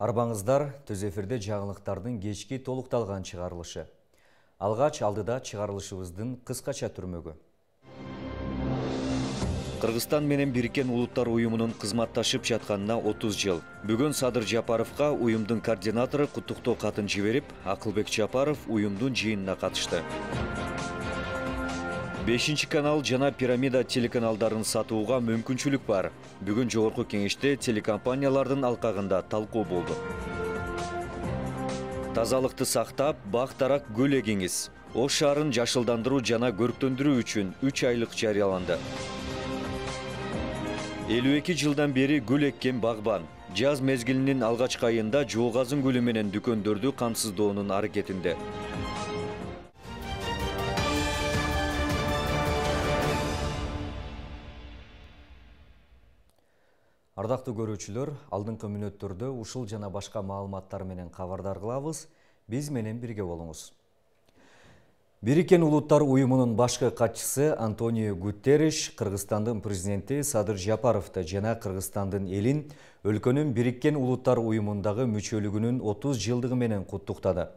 Арбаңыздар төз эфирде жаңылыктардын кечки толукталган чыгарылышы. Алгач алдыда чыгарылышыбыздын кыскача түрмөгү. Кыргызстан менен Бириккен Улуттар уюмунун кызматташып жатканына 30 жыл. Бүгүн Садыр Жапаровго уюмдун координатору куттуктоо катын жиберип, Акылбек Жапаров уюмдун жыйынына катышты. 5-канал жана Пирамида телеканалдарын сатууга мүмкүнчүлүк бар. Бүгүн жогорку кеңеште телекомпаниялардын алкагында талкуу болду. Тазалыкты сактап, бак-тарак гүл эгиңиз. Ош шаарын жашылдандыруу жана көрктөндүрүү үчүн 3 айлык жарыяланды. 52 жылдан бери гүл эккен багбан. Жаз мезгилинин алгачкы айында жугазын гүлү менен дүкөндөрдү камсыздоонун аракетинде. Ардактуу көрүүчүлөр, алдыңкы мүнөттөрдө ушул жана башка маалыматтар менен кабардар кылабыз. Биз менен бирге болуңуз. Бириккен Улуттар уюмунун башкы катчысы Антонио Гутерриш Кыргызстандын президенти Садыр Жапаровду жана Кыргызстандын элин өлкөнүн Бириккен Улуттар уюмундагы мүчөлүгүнүн 30 жылдыгы менен куттуктады.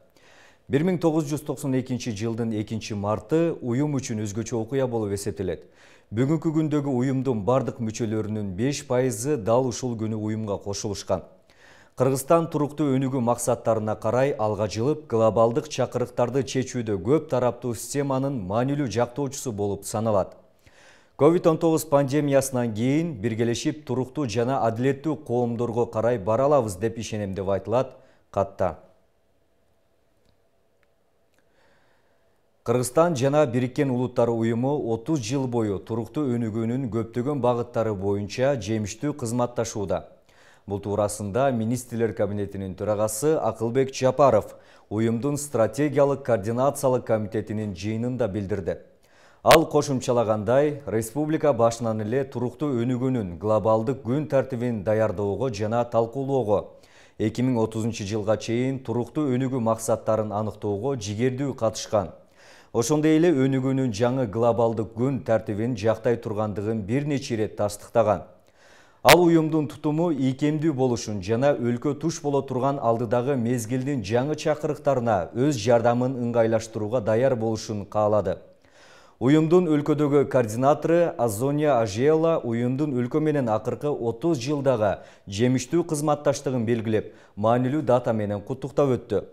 1992 жылдын 2-марты уюм үчүн өзгөчө окуя болуп эсептелет. Бүгүнкү күндөгү уюмдун бардык мүчөлөрүнүн 5% дал ушул күнү уюмга кошулушкан. Кыргызстан туруктуу өнүгүү максаттарына карай алга жылып, глобалдык чакырыктарды чечүүдө көп тараптуу системанын маанилүү жактоочусу болуп саналат. COVID-19 пандемиясынан кийин биргелешип туруктуу жана адилеттүү коомдорго карай бара алабыз деп ишенем деп айтылат катта. Кыргызстан жана Бириккен Улуттар уюму 30 жыл бою туруктуу өнүгүүнүн көптөгөн багыттары боюнча жемиштүү кызматташууда. Бул туурасында Министрлер кабинетинин төрагасы Акылбек Жапаров уюмдун стратегиялык координациялык комитетинин жыйынында билдирди. Ал кошумчалагандай, республика башынан эле туруктуу өнүгүүнүн глобалдык күн тартибин даярдоого жана талкуулоого, 2030 жылга чейин туруктуу өнүгүү максаттарын аныктоого жигердүү катышкан. Ошондой эле өнүгүүнүн жаңы глобалдык күн тартибин жактай тургандыгын бир нече ирет тастыктаган. Ал уюмдун тутуму ийкемдүү болушун жана өлкө туш боло турган алдыдагы мезгилдин жаңы чакырыктарына өз жардамын ыңгайлаштырууга даяр болушун каалады. Уюмдун өлкөдөгү координатору Азония Ажела уюмдун өлкө менен акыркы 30 жылдагы жемиштүү кызматташтыгын белгилеп, маанилүү дата менен куттуктап өттү.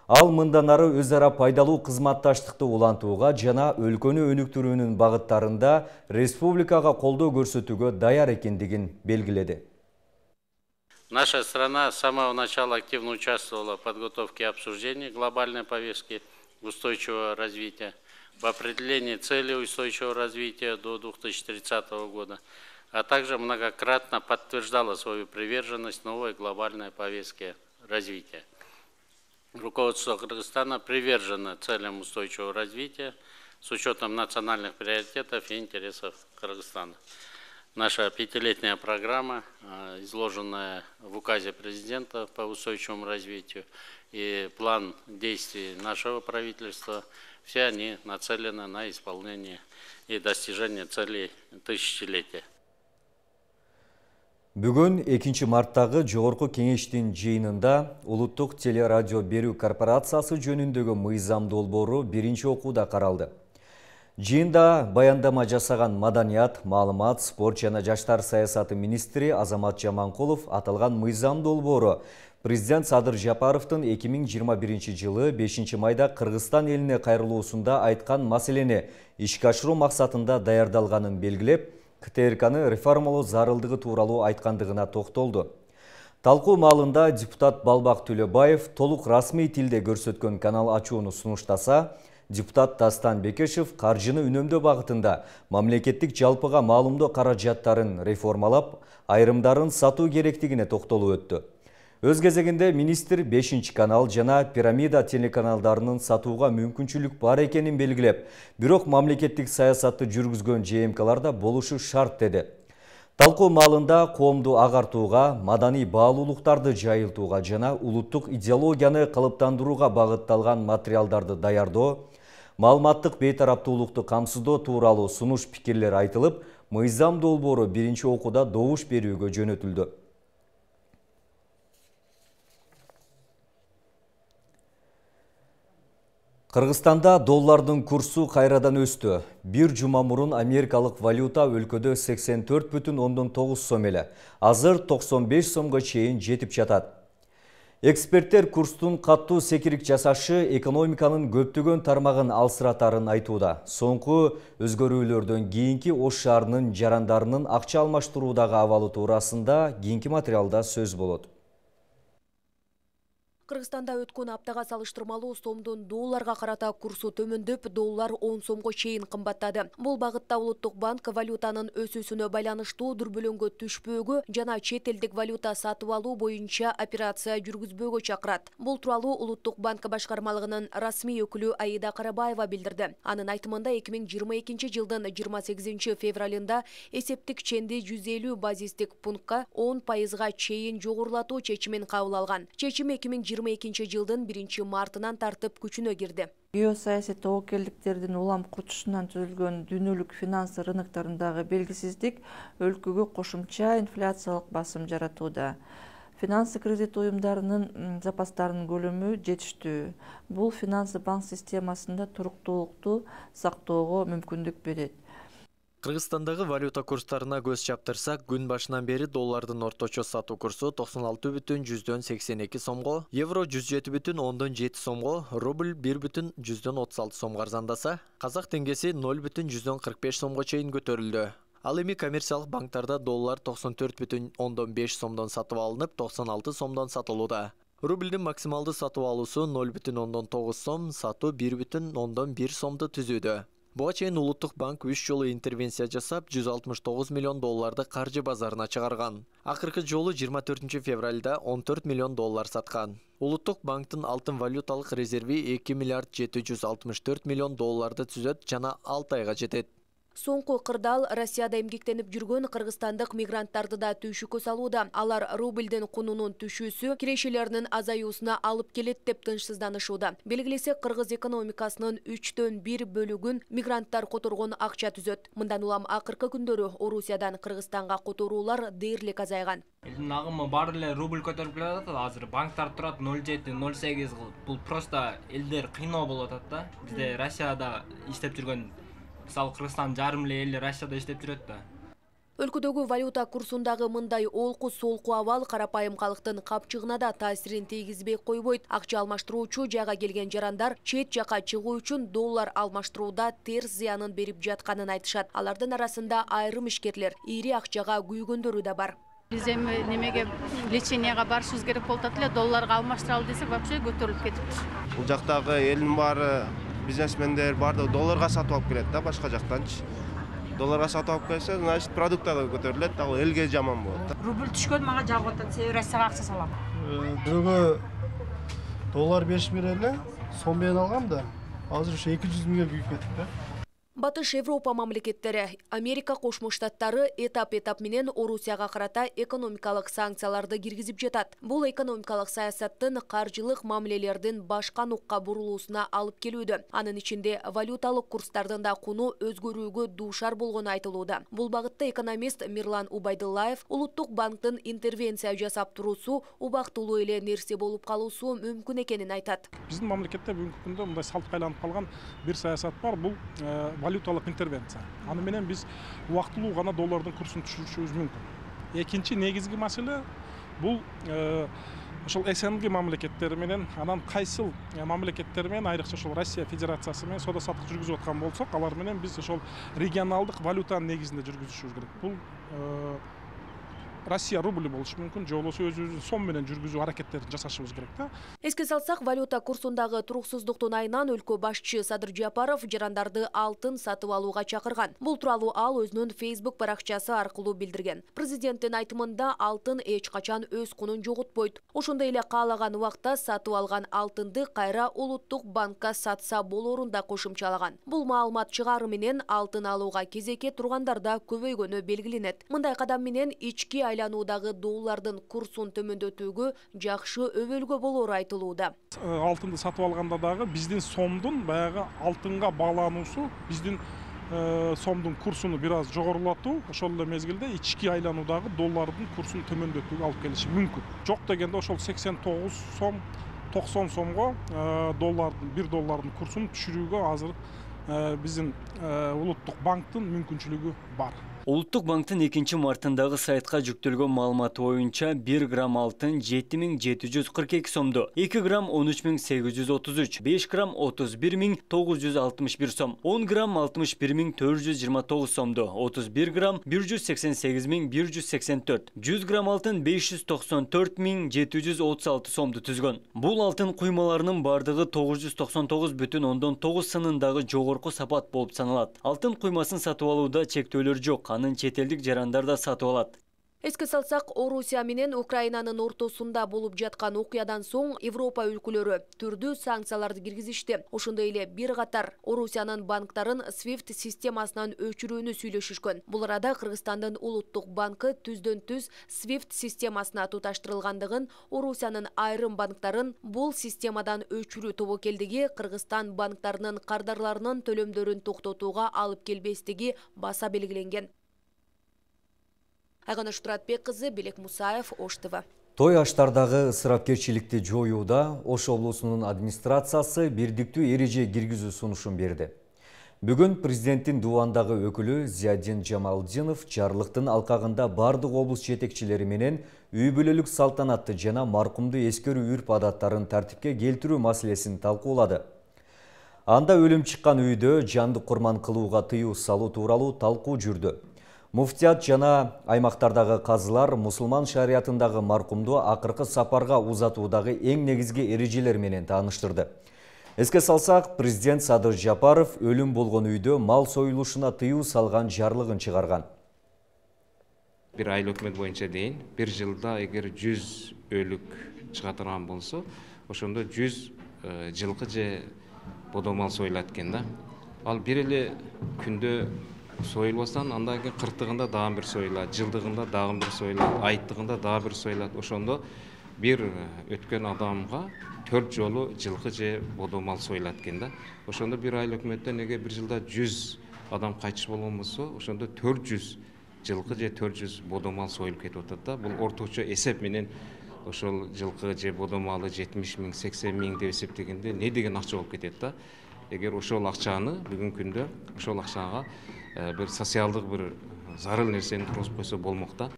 Ал мындан ары өз ара пайдалуу кызматташтыкты улантууга жана өлкөнү өнүктүрүүнүн багыттарында республикага колдоо көрсөтүүгө даяр экендигин белгиледи. Наша страна с самого начала активно участвовала в подготовке и обсуждении глобальной повестки устойчивого развития, в определении целей устойчивого развития до 2030 года, а также многократно подтверждала свою приверженность новой глобальной повестке развития. Руководство Кыргызстана привержено целям устойчивого развития с учетом национальных приоритетов и интересов Кыргызстана. Наша пятилетняя программа, изложенная в указе президента по устойчивому развитию, и план действий нашего правительства, все они нацелены на исполнение и достижение целей тысячелетия. Бүгүн 2-марттагы жогорку кеңештин жыйынында Улуттук телерадио берүү корпорациясы жөнүндөгү мыйзам долбоору биринчи окууда каралды. Жыйында баяндама жасаган Маданият, маалымат, спорт жана жаштар саясаты министри Азамат Жаманкулов аталган мыйзам долбоору президент Садыр Жапаровдун 2021 жылы 5-майда Кыргызстан элине кайрылуусунда айткан маселени ишке ашыруу максатында даярдалганын белгилеп, КТРКны реформалоо зарылдыгы тууралуу айткандыгына токтолду. Талкуу маалында депутат Балбак Төлөбаев толук расмий тилде көрсөткөн канал ачууну сунуштаса, депутат Дастан Бекешев каржыны үнөмдөө багытында мамлекеттик жалпыга маалымдоо каражаттарын реформалап, айрымдарын сатуу керектигине токтолуп өттү. Өз кезегинде министр 5-канал жана Пирамида телеканалдарынын сатууга мүмкүнчүлүк бар экенин белгилеп, бирок мамлекеттик саясатты жүргүзгөн ЖМКларда болушу шарт деди. Талкуу маалында коомду агартууга, маданий баалуулуктарды жайылтууга жана улуттук идеологияны калыптандырууга багытталган материалдарды даярдоо, маалыматтык бейтараптуулукту камсыздоо тууралуу сунуш пикирлер айтылып, мыйзам долбоору биринчи окууда добуш берүүгө жөнөтүлдү. Кыргызстанда доллардын курсу кайрадан өстү. Бир жума мурун америкалык валюта өлкөдө 84,9 сом эле. Азыр 95 сомго чейин жетип жатат. Эксперттер курстун каттуу секирик жасашы экономиканын көптөгөн тармагын алсыратарын айтууда. Соңку өзгөрүүлөрдөн кийинки Ош шаарынын жарандарынын акча алмаштыруудагы абалы туурасында кийинки материалда сөз болот. Кыргызстанда өткөн аптага салыштырмалуу сомдун долларга карата курсу төмөндөп, доллар 10 сомго чейин кымбаттады. Бул багытта Улуттук банк валютанын өсүүсүнө байланыштуу дүрбөлөңгө түшпөөгө жана чет элдик валюта сатып алуу боюнча операция жүргүзбөөгө чакырат. Бул тууралуу Улуттук банк башкармалыгынын расмий өкүлү Аида Карабаева билдирди. Анын айтымында 2022 жылдын 28 февралында эсептик ченди 150 базистик пунктка 10% чейин жогорулатуу чечимин кабыл алган. Чечим 2022 жылдын 1 мартынан тартып күчүнө кирди. Геосаясий тобокелдиктердин улам курчушунан түзүлгөн дүйнөлүк финанс рынокторундагы белгисиздик өлкөгө кошумча инфляциялык басым жаратууда. Финансы кредит уюмдарынын запастарынын көлөмү жетиштүү. Бул финансы банк системасында туруктуулукту сактоого мүмкүндүк берет. Кыргызстандагы валюта курстарына көз чаптырсак, күн башынан бери доллардын орточо сатуу курсу 96,82 сомго, евро 107,7 сомго, рубль 1,36 сомго арзандаса, казак теңгеси 0,145 сомго чейин көтөрүлдү. Ал эми коммерциялык банктарда доллар 94,5 сомдон сатып алынып, 96 сомдон сатылууда. Рубльдин максималды сатып алуусу 0,9 сом, сатуу 1,1 сомду түзүүдө. Буга чейин Улуттук банк 3 жолу интервенция жасап, 169 миллион долларды каржы базарына чыгарган. Акыркы жолу 24 февралда 14 миллион доллар саткан. Улуттук банктын алтын валюталык резерви 2 миллиард 764 миллион долларды түзөт жана 6 айга жетет. Соңку кырдаал Россияда эмгектенип жүргөн кыргызстандык мигранттарды да түйшүккө салууда. Алар рубльдин кунунун түшүүсү кирешелеринин азаюусуна алып келет деп тынчсызданышууда. Белгилесе, кыргыз экономикасынын 3/1 бөлүгүн мигранттар которгон акча түзөт. Мындан улам акыркы күндөрү Орусиядан Кыргызстанга которуулар дээрлик азайган. Элдин агымы бар эле рубль көтөрүп келатат. Азыр банктар турат 0,7, 0,8. Бул просто элдер кыйноо болуп атат да. Бизде Россияда иштеп жүргөн мисалы Кыргызстан жарым эле эл Россияда иштеп жүрөт да. Өлкөдөгү валюта курсундагы мындай олку-солку абал карапайым калктын капчыгына да таасирин тийгизбей койбойт. Акча алмаштыруучу жайга келген жарандар чет жака чыгуу үчүн доллар алмаштырууда терс зыянын берип жатканын айтышат. Алардын арасында айрым ишкерлер, ири акчага күйгөндөрү да бар. Биз эми немеге леченияга барышыбыз керек болуп атат эле, долларга алмаштыралы десек вообще көтөрүлүп кетиптир. Бул жактагы элдин баары бизнесмендер бардыгы долларга сатып алып келет да, башка жактанчы. Долларга сатып алып келсе, значит, продуктар да көтөрүлөт, ал элге жаман болот. Рубль түшкөн мага жагып атат, себеби Россияга акча салам. Бирөөгө доллар 5 миң эле сом менен алгам да, азыр ушу 200 миңге күйүп кетип да. Батыш Европа мамлекеттери, Америка Кошмо Штаттары этап менен Орусияга карата экономикалык санкцияларды киргизип жатат. Бул экономикалык саясаттын каржылык мамилелердин башка нукка бурулуусуна алып келүүдө. Анын ичинде валюталык курстардын да куну өзгөрүүгө дуушар болгону айтылууда. Бул багытта экономист Мирлан Убайдуллаев Улуттук банктын интервенция жасап туруусу убактылуу эле нерсе болуп калуусу мүмкүн экенин айтат. Биздин мамлекетте бүгүнкү күндө мындай салтка айланып калган бир саясат бар, бул валюталык интервенция. Аны менен биз убактылуу гана доллардын курсун түшүрүшүбүз мүмкүн. Экинчи негизги маселе бул ошол СНГ мамлекеттери менен, анан кайсыл мамлекеттер менен, айрыкча ошол Россия Федерациясы менен соода саттык жүргүзүп аткан болсок, алар менен биз ошол регионалдык валютанын негизинде жүргүзүшүбүз керек. Бул Россия рубль болушу мүмкүн, же болбосо өзүбүздүн сом менен жүргүзүү аракеттерин жасашыбыз керек да. Эске салсак, валюта курсундагы туруксуздуктун айынан өлкө башчы Садыр Жапаров жарандарды алтын сатып алууга чакырган. Бул тууралуу ал өзүнүн Facebook баракчасы аркылуу билдирген. Президенттин айтымында алтын эч качан өз кунун жоготпойт. Ошондой эле каалаган убакта сатып алган алтынды кайра Улуттук банкка сатса болорун да кошумчалаган. Бул маалымат чыгары менен алтын алууга кезекке тургандарда көбөйгөнү белгиленет. Мындай кадам менен ички айлануудагы доллардын курсун төмөндөтүүгө жакшы өбөлгө болору айтылууда. Алтынды сатып алганда дагы биздин сомдун баягы алтынга байлануусу биздин сомдун курсуну бир аз жогорулатуу, ошол эле мезгилде ички айлануудагы доллардын курсун төмөндөтүүгө алып келиши мүмкүн. Жок дегенде ошол 89 сом 90 сомго bir доллардын курсун түшүрүүгө азыр биздин улуттук банктын мүмкүнчүлүгү бар. Улуттук банктын 2 мартындагы сайтка жүктөлгөн маалыматы боюнча 1 грамм алтын 7742 сомду, 2 грамм 13833, 5 грамм 31961 сом, 10 грамм 61429 сомду, 31 грамм 188184, 100 грамм алтын 594736 сомду түзгөн. Бул алтын куймаларынын бардыгы 999,9 сынындагы жогорку сапат болуп саналат. Алтын куймасын сатып алууда чектөөлөр жок. Анын четелдик жарандар да сатып алат. Эске салсак, Орусия менен Украинанын ортосунда болуп жаткан окуядан соң Европа өлкөлөрү түрдүү санкцияларды киргизишти. Ошондой эле бир катар Орусиянын банктарын SWIFT системасынан өчүрүүнү сүйлөшүшкөн. Бул арада Кыргызстандын улуттук банкы түздөн-түз SWIFT системасына туташтырылгандыгын, Орусиянын айрым банктарын бул системадан өчүрүү тобокелдиги Кыргызстан банктарынын кардарларынын төлөмдөрүн токтотууга алып келбестиги баса белгиленген. Айгана Шутратбек кызы, Белек Мусаев, Ош ТВ. Той аштардагы ысырапкерчиликти жоюуда Ош облусунун администрациясы бирдиктүү эреже киргизүү сунушун берди. Бүгүн президенттин дубандагы өкүлү Зиядин Жамалдинов жарлыктын алкагында бардык облус жетекчилери менен үй бүлөлүк салтанатты жана маркумду эскерүү үрп адаттарын тартипке келтирүү маселесин талкуулады. Анда өлүм чыккан үйдө жанды курман кылууга тыюу салуу тууралуу талкуу жүрдү. Муфтият жана аймактардагы казылар мусулман шариятындагы маркумду акыркы сапарга узатуудагы эң негизги эрежелер менен тааныштырды. Эске салсак, президент Садыр Жапаров өлүм болгон үйдө мал союлушуна тыюу салган жарлыгын чыгарган. Bir айыл өкмөт боюнча дейин, bir жылда эгер 100 өлүк чыга турган болсо, ошондо 100 жылкы же бодо мал союлат экен да. Ал бир эле күндө союлбастан андан кийин 40-тыгында дагы бир союлат, жылдыгында дагы бир союлат, айттыгында дагы бир союлат. Ошондо бир өткөн адамга 4 жолу жылкы же бодо мал союлат экен да. Ошондо bir айыл өкмөттөн эге bir жылда 100 адам кайтыш болгон болсо, ошондо 400 жылкы же 400 бодо мал союлуп кетип атат да. Бул орточо эсеп менен ошол жылкы же бодо малы 70 миң, 80 миң деп эсептегенде не деген акча болуп кетет да. Эгер ошол акчаны бүгүнкү күндө ошол акчага bir социалдык bir зарыл нерсени тургузуп койсо болмок да.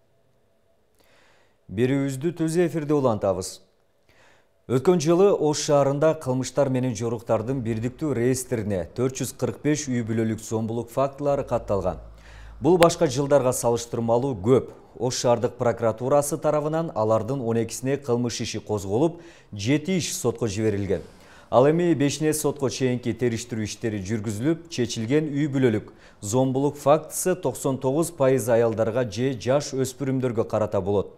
Берүүбүздү түз эфирде улантабыз. Өткөн жылы Ош шаарында кылмыштар менен жоруктардын бирдиктүү реестрине 445 үй бүлөлүк зомбулук фактылары катталган. Бул башка жылдарга салыштырмалуу көп. Ош шаардык прокуратурасы тарабынан алардын 12-сине кылмыш иши козголуп, 7 иш сотко жиберилген. Ал эми 5-не сотко чейинки териштирүү иштери жүргүзүлүп, чечилген үй бүлөлүк зомбулук фактысы 99% аялдарга же жаш өспүрүмдөргө карата болот.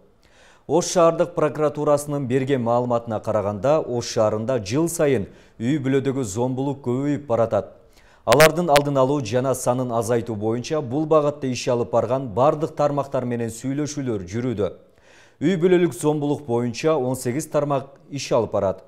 Ош шаардык прокуратурасынын берген маалыматына караганда, Ош шаарында жыл сайын үй бүлөдөгү зомбулук көбөйүп баратат. Алардын алдын алуу жана санын азайтуу боюнча бул багытта иш алып барган бардык тармактар менен сүйлөшүүлөр жүрүүдө. Үй бүлөлүк зомбулук боюнча 18 тармак иш алып барат.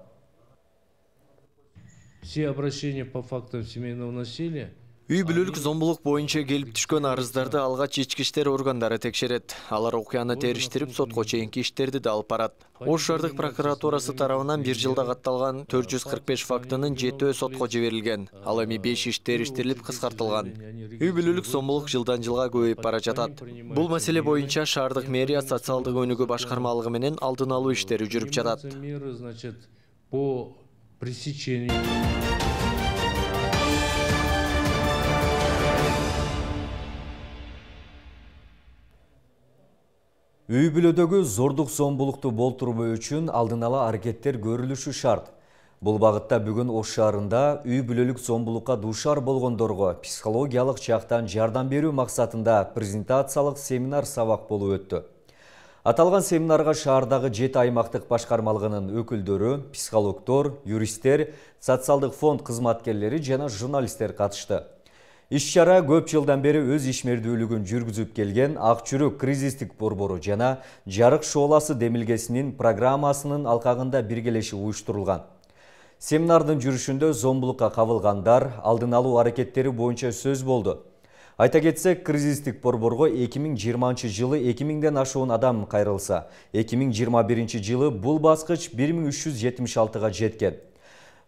Все обращения по фактам семейного насилия. Үй бүлөлүк зомбулук боюнча келип түшкөн арыздарды алгач ички иштер органдары текшерет. Алар окуяны териштирип, сотко чейинки иштерди да алып барат. Ош шаардык прокуратурасы тарабынан бир жылда катталган 445 фактынын 7-өө сотко жиберилген. Ал эми 5 иш териштирилип кыскартылган. Үй бүлөлүк зомбулук жылдан жылга көбөйүп бара жатат. Бул маселе боюнча шаардык мэрия социалдык өнүгүү башкармалыгы менен алдын алуу иштери жүрүп жатат. По пресечению Үй бүлөдөгү зордук зомбулукту болтурбоо үчүн алдын ала аракеттер көрүлүшү шарт. Бул багытта бүгүн Ош шаарында үй бүлөлүк зомбулукка дуушар болгондорго психологиялык жактан жардам берүү максатында презентациялык семинар сабак болуп өттү. Аталган семинарга шаардагы 7 аймактык башкармалыгынын өкүлдөрү, психологдор, юристтер, социалдык фонд кызматкерлери жана журналисттер катышты. Иш-чара көп жылдан бери өз ишмердүүлүгүн жүргүзүп келген Ак жүрөк кризистик борбору жана Жарык шооласы демилгесинин программасынын алкагында биргелешип уюштурулган. Семинардын жүрүшүндө зомбулукка кабылгандар, алдын алуу аракеттери боюнча сөз болду. Айта кетсек, кризистик борборго 2020 жылы 2000ден ашуун адам кайрылса, 2021 жылы бул баскыч 1376-га жеткен.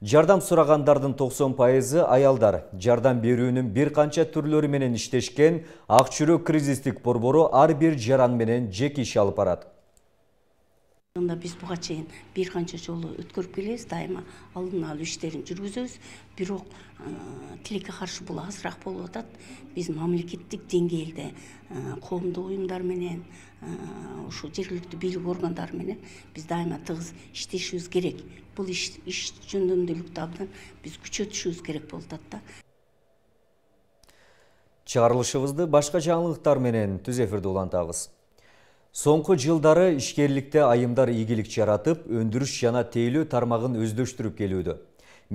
Жардам сурагандардын 90% аялдар. Жардам берүүнүн бир канча түрлөрү менен иштешкен Ак Чүрөк кризистик борбору ар бир жаран менен жеке иш алып барат. Biz buga çeyin bir kança жолу өткөрүп келебиз, дайыма алдын алуу иштерин жүргүзөбүз. Бирок тилекке каршы бул азыраак болуп атат. Биз мамлекеттик деңгээлде коомдук уюмдар менен, ушу жергиликтүү бийлик органдары менен биз дайыма тыгыз иштешибиз керек. Бул иш жөндөмдүүлүктү абдан биз күчөтүшүбүз керек болуп атат да. Чыгарылышыбызды башка жаңылыктар менен түз эфирде улантабыз. Соңку жылдары ишкерликте айымдар ийгилик жаратып, өндүрүш жана тейлөө тармагын өздөштүрүп келүүдө.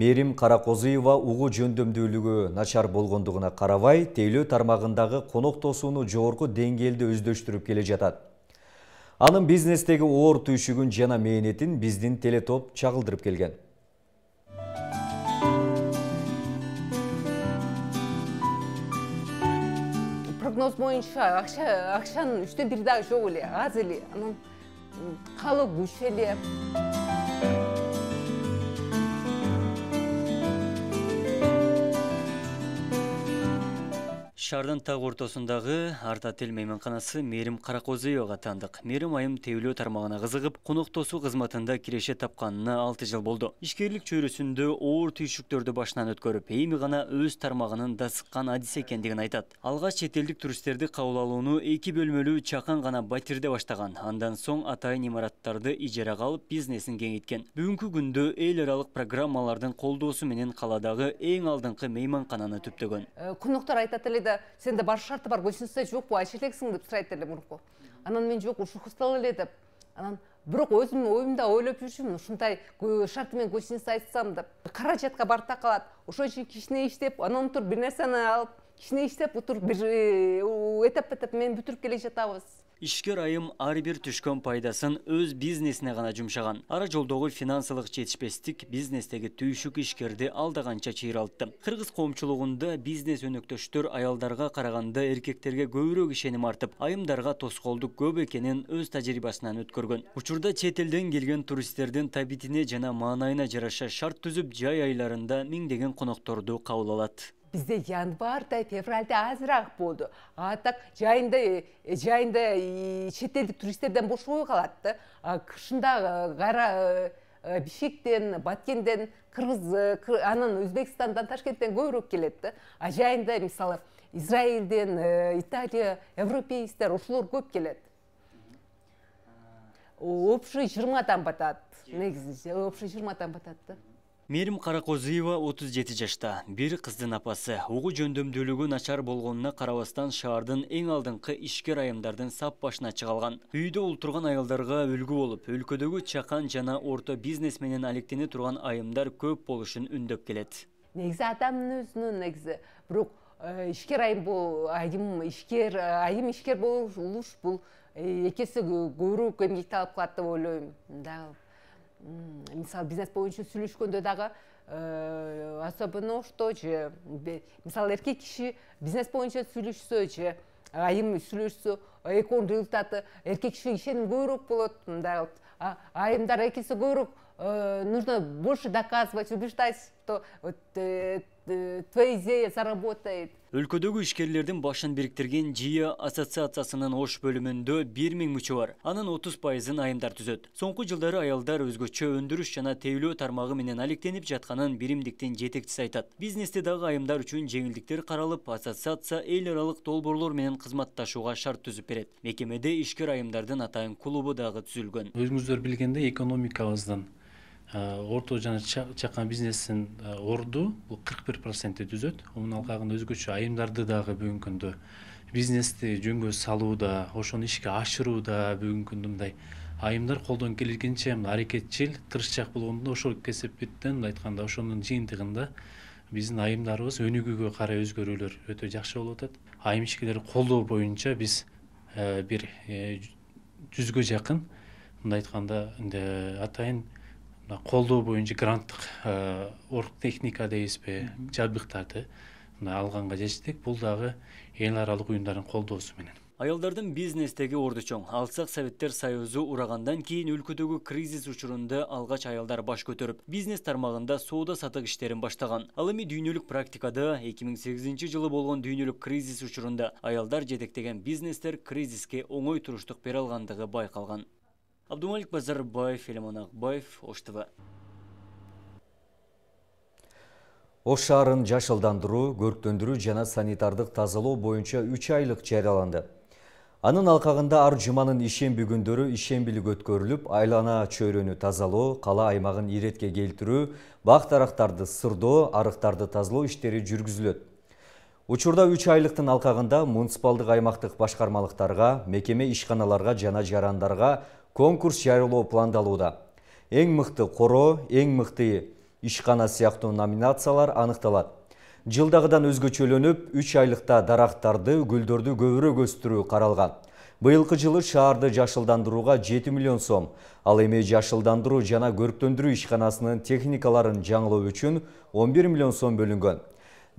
Мээрим Каракозуева угуу жөндөмдүүлүгү начар болгондугуна карабай, тейлөө тармагындагы конок тосууну жогорку деңгээлде өздөштүрүп келе жатат. Анын бизнестеги оор түйшүгүн жана мээнетин биздин телетоп чагылдырып келген. Прогноз боюнча акчанын 3/1 дагы жок эле, аз эле. Анан калуу күч эле. Шаардын так ортосундагы Артател мейманканасы Мээрим Каракозуевага таандык. Мээрим айым тейлөө тармагына кызыгып, конок тосуу кызматында киреше тапканына 6 жыл болду. Ишкерлик чөйрөсүндө оор түйшүктөрдү башынан өткөрүп, эми гана өз тармагынын да сыккан адис экендигин айтат. Алгач чет элдик туристтерди кабыл алууну 2 бөлмөлүү чакан гана батирде баштаган. Андан соң атайын имараттарды ижарага алып, бизнесин кеңейткен. Бүгүнкү күндө эл аралык программалардын колдоосу менен каладагы эң алдыңкы мейманкананы түптөгөн. Коноктор айтат эле, сенде бар шарты бар, гостиница жокпу, ача элексиң деп сурайт эле мурунку. Анан мен жок, ушу кыстал эле деп. Анан бирок өзүм оюмда ойлоп жүрчүмүн, ушундай шарты менен гостиница айтсам деп. Каражатка бар такалат. Ошон үчүн кичине иштеп, анан отур бир нерсени алып, кичине иштеп, отур бир этап менен бүтүрүп келе жатабыз. Ишкер айым ар бир түшкөн пайдасын өз бизнесине гана жумшаган. Ара жолдогу финансылык жетишпестик бизнестеги түйшүк ишкерди алдаганча чыйралтты. Кыргыз коомчулугунда бизнес өнөктөштөр аялдарга караганда эркектерге көбүрөөк ишеним артып, айымдарга тоскоолдук көп экенин өз тажрыйбасынан өткөргөн. Учурда чет элден келген туристтердин табитине жана маанайына жараша шарт түзүп, жай айларында миңдеген конокторду кабыл алат. Bizde yanvarda, fevralda azırak boldu. Atak jayında çet eldik turistlerden boş boy kalattı. Kışında gara Bişkekten, Batkent'ten, anın Özbekistan'dan, Taşkent'ten көбүрөөк келетти. Жайында мисалы Израилден, Италия, европейстер, ошолор көп келет. Общий 20-дан батат. Негизи общий 20-дан батат. Мээрим Каракозуева 37 жашта, бир кыздын апасы. Угуу жөндөмдүүлүгү начар болгонуна карабастан шаардын эң алдыңкы ишкер айымдардын сап башына чыгалган. Үйдө олтурган аялдарга үлгү болуп, өлкөдөгү чакан жана орто бизнес менен алектене турган айымдар көп болушун үндөп келет. Негизи адамдын өзүнүн негизи, бирок ишкер айым бул айым ишкер болуш бул экеси көбүрөөк эмгек талап кылат деп ойлойм. Мисал бизнес боюнча сүйлөшкөндө дагы особенно что же мисал эркек киши бизнес боюнча сүйлөшсө же айым сүйлөшсө экөөнүн результаты эркек кишиге ишеним көбүрөөк болот. Мындай айымдар экеси көбүрөөк нужно больше доказывать, убеждать, что твоя идея заработает. Өлкөдөгү ишкерлердин башын бириктирген ЖИА ассоциациясынын ош бөлүмүндө 1000 мүчө бар. Анын 30%-ын айымдар түзөт. Соңку жылдары аялдар өзгөчө өндүрүш жана тейлөө тармагы менен алектенип жатканын биримдиктин жетекчиси айтат. Бизнесте дагы айымдар үчүн жеңилдиктер каралып, ассоциация эл аралык долбоорлор менен кызматташууга шарт түзүп берет. Мекемеде ишкер айымдардын атайын клубу дагы түзүлгөн. Өзүңүздөр билгендей, экономикабыздын орто жана чакан бизнестин орду бул 41% түзөт. Онун алкагында өзгөчө айымдарды дагы бүгүнкү күндө бизнести жөнгө салууда, ошону ишке ашырууда бүгүнкү күндө мындай айымдар колдон келгенче аракетчил, тырышчаак болгондо ошол кесиптен айтканда ошонун жыйынтыгында биздин айымдарыбыз өнүгүүгө карай өзгөрүүлөр өтө жакшы болуп атат. Айым ишкерлерди колдоо боюнча биз бир 100гө жакын мындай айтканда атайын колдоо боюнча гранттык оргтехника дейбизби, жабдыктарды мына алганга чечтик. Бул дагы эл аралык уюмдардын колдоосу менен. Аялдардын бизнестеги орду чоң. Алсак Советтер Союзу урагандан кийин өлкөдөгү кризис учурунда алгач аялдар баш көтөрүп, бизнес тармагында соода сатык иштерин баштаган. Ал эми дүйнөлүк практикада 2008-жылы болгон дүйнөлүк кризис учурунда аялдар жетектеген бизнестер кризиске оңой туруштук бере алгандыгы байкалган. Абдумалик Базарбаев, Элемон Акбаев, Ош ТВ. Ош шаарын жашылдандыруу, көрктөндүрүү жана санитардык тазалоо боюнча 3 айлык жарыяланды. Анын алкагында ар жуманын ишемби күндөрү ишембилик өткөрүлүп, айлана чөйрөнү тазалоо, кала аймагын иретке келтирүү, бак-дарактарды сырдоо, арыктарды тазалоо иштери жүргүзүлөт. Учурда 3 айлыктын алкагында муниципалдык аймактык башкармалыктарга, мекеме ишканаларга жана жарандарга конкурс жарыялоо пландалууда. Эң мыкты коро, эң мыкты ишкана сыяктуу номинациялар аныкталат. Жылдагыдан өзгөчөлөнүп, 3 айлыкта дарактарды, гүлдөрдү көбүрөөк өстүрүү каралган. Быйылкы жылы шаарды жашылдандырууга 7 миллион сом, ал эми жашылдандыруу жана көрктөндүрүү ишканасынын техникаларын жаңылоо үчүн 11 миллион сом бөлүнгөн.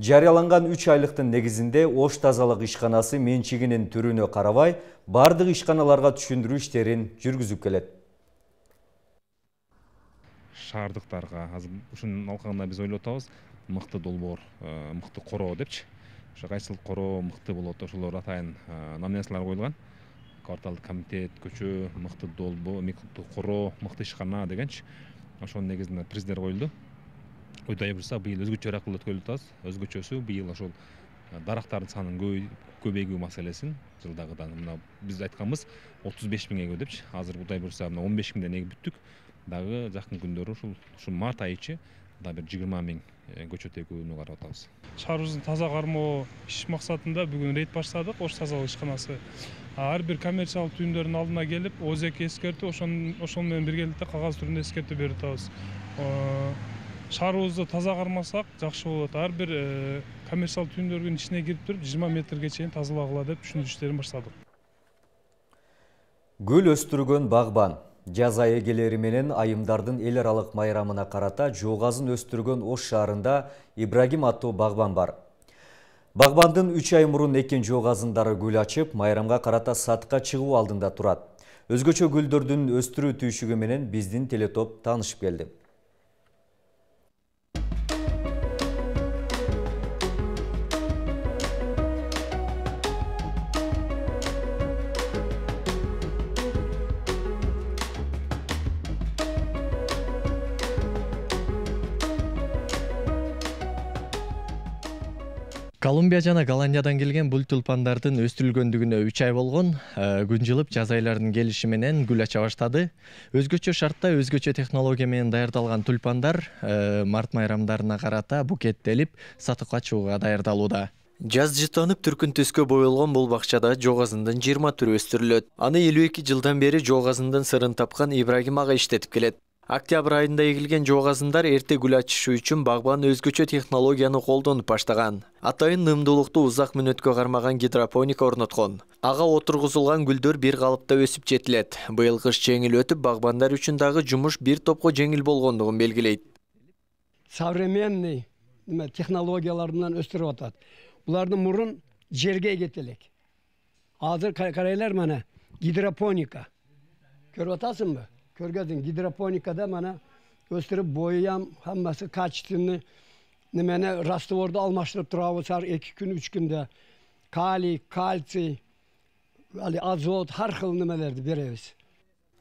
Жарыяланган 3 айлыктын негизинде Ош тазалык ишканасы менчигинин түрүнө карабай, бардык ишканаларга түшүндүрүү иштерин жүргүзүп келет. Шаардыктарга азыр ушунун алкагында биз ойлоп атабыз, мыкты долбоор, мыкты коро депчи. Ошо кайсыл коро мыкты болот, ошолор атайын номинациялар коюлган. Кварталдык комитет, көчө, мыкты долбоор, мыкты коро, мыкты ишкана дегенчи. Ошонун негизинде приздер коюлду. Кудай буюрса, быйыл өзгөчө кылып өткөрүлүп атабыз. Өзгөчөсү быйыл ошол дарактардын санын көбөйгүү маселесин жылдагыдан мына биз айтканбыз 35 миңге депчи. Азыр Кудай буюрса 15 миңден эгип бүттүк. Дагы жакын күндөрү ушул март айы ичи да бир 20 миң көчөт эгүүнү карап атабыз. Шаарыбыздын таза кармоо иш максатында бүгүн рейд баштадык. Ош тазалык ишканасы ар бир коммерциялык түйүндөрдүн алдына келип, ОЗЕК эскертүү, ошол менен биргеликте кагаз түрүндө эскертүү берип атабыз. Шаарыбызды таза кармасак жакшы болот. Ар бир коммерциялык түйүндөрдүн ичине кирип туруп 20 метрге чейин тазалагыла деп түшүндүрүү иштерин баштадык. Гүл өстүргөн багбан. Жаз айегелери менен айымдардын эл аралык майрамына карата жоогазын өстүргөн Ош шаарында Ибрагим аттуу багбан бар. Багбандын 3 ай мурун экен жоогазындары гүл ачып, майрамга карата сатка чыгуу алдында турат. Өзгөчө гүлдөрдүн өстүрүү түйшүгү менен биздин телетоп таанышып келди. Колумбия жана Голландиядан келген бул тюльпандардын өстүрүлгөндүгүнө 3 ай болгон. Күн жылып жаз айларынын келиши менен гүл ача баштады. Өзгөчө шартта, өзгөчө технология менен даярдалган тюльпандар март майрамдарына карата букеттелип, сатыкка чыгууга даярдалууда. Жаз жытанып түркүн түскө боелгон бул бакчада жоогазындын 20 түрү өстүрүлөт. Аны 52 жылдан бери жоогазындын сырын тапкан Ибрагим ага иштетип келет. Октябрь айында эгилген жоогазындар эрте гүл ачышы үчүн багбан өзгөчө технологияны колдонуп баштаган. Атайын нымдуулукту узак мүнөткө кармаган гидропоника орноткон. Ага отургузулган гүлдөр бир калыпта өсүп жетилет. Быйыл кыш жеңил өтүп, багбандар үчүн дагы жумуш бир топко жеңил болгондугун белгилейт. Современный технологиялар менен өстүрүп атат. Буларды мурун жерге эгет элек. Азыр карайлар мана гидропоника. Көрүп атасыңбы? Көргөдүң гидропоникада мана өстүрүп боям хаммасы качественный немени растворду алмаштырып турабыз ар 2 күн 3 күндө. Калий, кальций, азот ар кыл немелерди беребиз.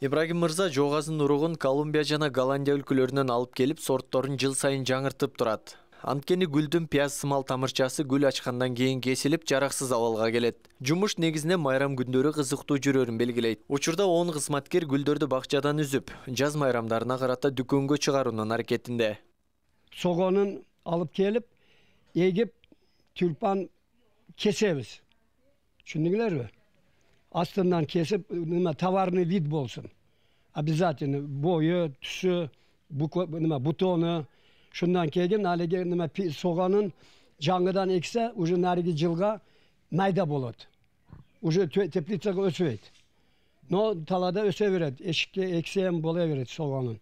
Ибрагим мырза жоогазын уругун Колумбия жана Голландия өлкөлөрүнөн алып келип, сортторун жыл сайын жаңыртып турат. Анткени гүлдүн пияз сымал тамырчасы гүл ачкандан кийин кесилип, жараксыз абалга келет. Жумуш негизинен майрам күндөрү кызыктуу жүрөрүн белгилейт. Учурда 10 кызматкер гүлдөрдү бакчадан үзүп, жаз майрамдарына карата дүкөнгө чыгаруунун аракетинде. Согонун алып келип, эгип, тюльпан кесебиз. Түшүндүңүлөрбү? Астынан кесип, товарный вид болсун. Обязательно бою, түсү, бутону. Şundan keyin haligi soğanın жаңыдан ekse, уже narigi жылга mayda bolot. Уже teplitsaga ösüyt. No talada öse beret. Eşikte eksem bola beret soğanın.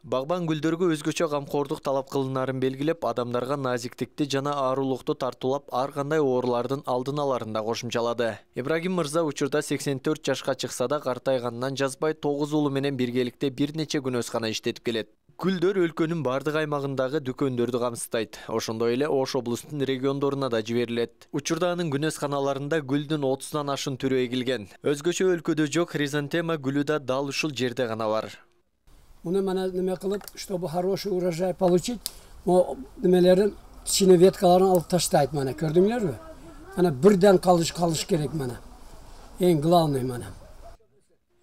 Багбан гүлдөргө өзгөчө камкордук талап кылынарын белгилеп, адамдарга назиктикти жана аарулукту тартуулап, ар кандай оорулардын алдын аларын да кошумчалады. Ибрагим мырза учурда 84 жашка чыкса да картайганынан жазбай 9 уулу менен биргеликте бир нече күнөзкана иштетип келет. Гүлдөр өлкөнүн бардык аймагындагы дүкөндөрдү камсыздайт. Ошондой эле Ош облустунун региондоруна да жиберилет. Учурда анын күнөзканаларында гүлдүн 30-дан ашын түрү эгилген. Өзгөчө өлкөдө жок хризантема гүлү да дал ушул жерде гана бар. Муну мана неме кылып, чтобы хороший урожай получить, немелерин тичине веткаларын алып таштайт мана, көрдүңөрбү? Мана бирден калыш керек мана. Эң главный мана.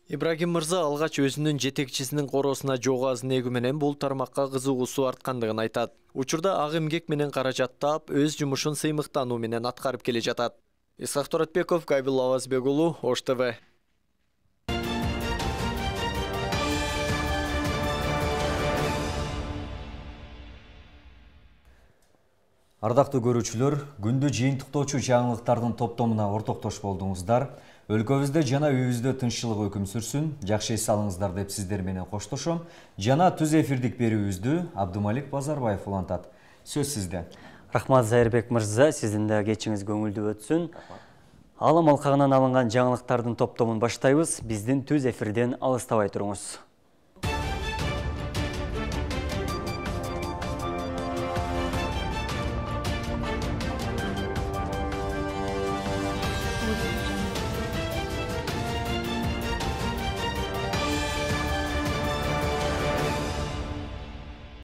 Ибрагим мырза алгач өзүнүн жетекчисинин коросуна жоогазын эгүү менен бул тармакка кызыгуусу арткандыгын айтат. Учурда ак эмгек менен каражат таап, өз жумушун сыймыктануу менен аткарып келе жатат. Исхак Торатбеков, Кайбыл Лавазбек уулу, Ош ТВ. Ардактуу көрүүчүлөр, күндү жыйынтыктоочу жаңылыктардын топтомуна ортоктош болдуңуздар. Өлкөбүздө жана үйүбүздө тынччылык өкүм сүрсүн. Жакшы эс алыңыздар деп сиздер менен коштошом. Жана түз эфирдик берүүбүздү Абдумалик Базарбаев улантат. Сөз сизде. Рахмат Зайырбек мырза, сиздин да кечиңиз көңүлдүү өтсүн. Алым алкагынан алынган жаңылыктардын топтомун баштайбыз. Биздин түз эфирден алыстабай туруңуз.